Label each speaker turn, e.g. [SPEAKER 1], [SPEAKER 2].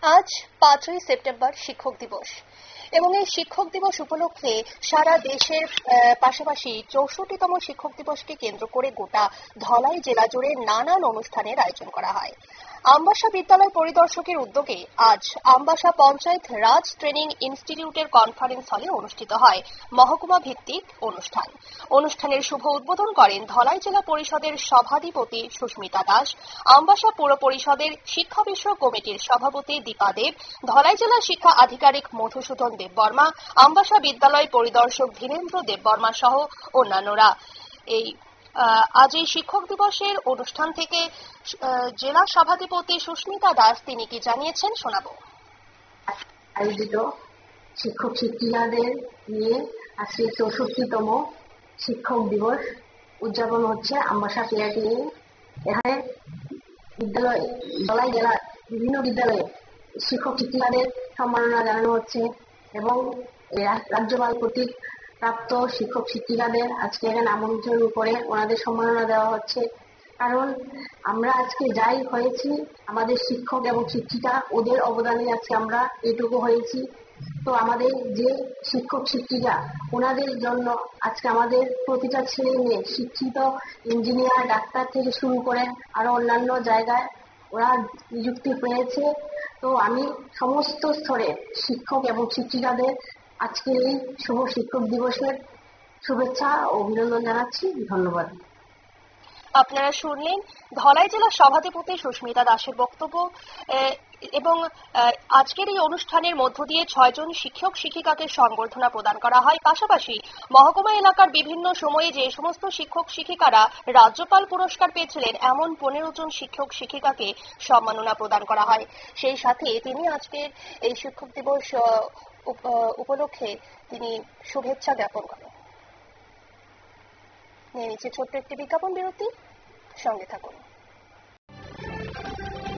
[SPEAKER 1] আজ 5ই সেপ্টেম্বর শিক্ষক দিবস এবং এই শিক্ষক দিবস উপলক্ষে সারা দেশের পাশাপাশি 64তম শিক্ষক দিবসকে কেন্দ্র করে গোটা ধলাই জেলা জুড়ে নানান অনুষ্ঠানের আয়োজন করা হয়। আমবাসা বিদ্যালয় পরিদর্শকের উদ্যোগে আজ আমবাসা পঞ্চায়েত রাজ ট্রেনিং ইনস্টিটিউটের কনফারেন্স হলে অনুষ্ঠিত হয় মহকুমা ভিত্তিক অনুষ্ঠান। অনুষ্ঠানের শুভ উদ্বোধন করেন ধলাই জেলা পরিষদের সভাধিপতি সুস্মিতা দাস, আমবাসা পৌর পরিষদের শিক্ষা বিষয়ক কমিটির সভাপতি দীপা দেব, ধলাই জেলা শিক্ষা আধিকারিক মধুসূদন দেববর্মা, আমবাসা বিদ্যালয় পরিদর্শক ধীরেন্দ্র দেববর্মা সহ অন্যান্যরা। আজ এই শিক্ষক দিবসের অনুষ্ঠান থেকে জেলা সভাধিপতি সুস্মিতা দাস তিনি কি জানিয়েছেন শোনাবো।
[SPEAKER 2] আয়োজিত শিক্ষক শিক্ষিকাদের নিয়ে আজকে 64তম শিক্ষক দিবস উদযাপন হচ্ছে আমবাসা পিআরটি। এখানে বিদ্যালয় ধলাই জেলার বিভিন্ন বিদ্যালয়ে শিক্ষক শিক্ষিকাদের সম্মাননা জানানো হচ্ছে এবং রাজ্যপাল কর্তৃক প্রাপ্ত শিক্ষক শিক্ষিকাদের আজকে এখানে আমন্ত্রণ করে ওনাদের সম্মাননা দেওয়া হচ্ছে। কারণ আমরা আজকে যাই হয়েছি আমাদের শিক্ষক এবং শিক্ষিকা ওদের অবদানে আজকে আমরা এটুকু হয়েছি। তো আমাদের যে শিক্ষক শিক্ষিকা ওনাদের জন্য আজকে আমাদের প্রতিটা ছেলে মেয়ে শিক্ষিত ইঞ্জিনিয়ার ডাক্তার থেকে শুরু করে আরো অন্যান্য জায়গায় ওরা নিযুক্তি পেয়েছে। তো আমি সমস্ত স্তরের শিক্ষক এবং শিক্ষিকাদের আজকের এই শুভ শিক্ষক দিবসের শুভেচ্ছা ও অভিনন্দন জানাচ্ছি। ধন্যবাদ।
[SPEAKER 1] আপনারা শুনলেন ধলাই জেলা সভাধিপতি সুস্মিতা দাসের বক্তব্য এবং আজকের এই অনুষ্ঠানের মধ্য দিয়ে 6 জন শিক্ষক শিক্ষিকাকে সংবর্ধনা প্রদান করা হয়। পাশাপাশি মহকুমা এলাকার বিভিন্ন সময়ে যে সমস্ত শিক্ষক শিক্ষিকারা রাজ্যপাল পুরস্কার পেয়েছিলেন এমন 15 জন শিক্ষক শিক্ষিকাকে সম্মাননা প্রদান করা হয়। সেই সাথে তিনি আজকের এই শিক্ষক দিবস উপলক্ষে তিনি শুভেচ্ছা জ্ঞাপন করেন। নিয়ে নিচ্ছে ছোট্ট একটি বিজ্ঞাপন বিরতি, সঙ্গে থাকুন।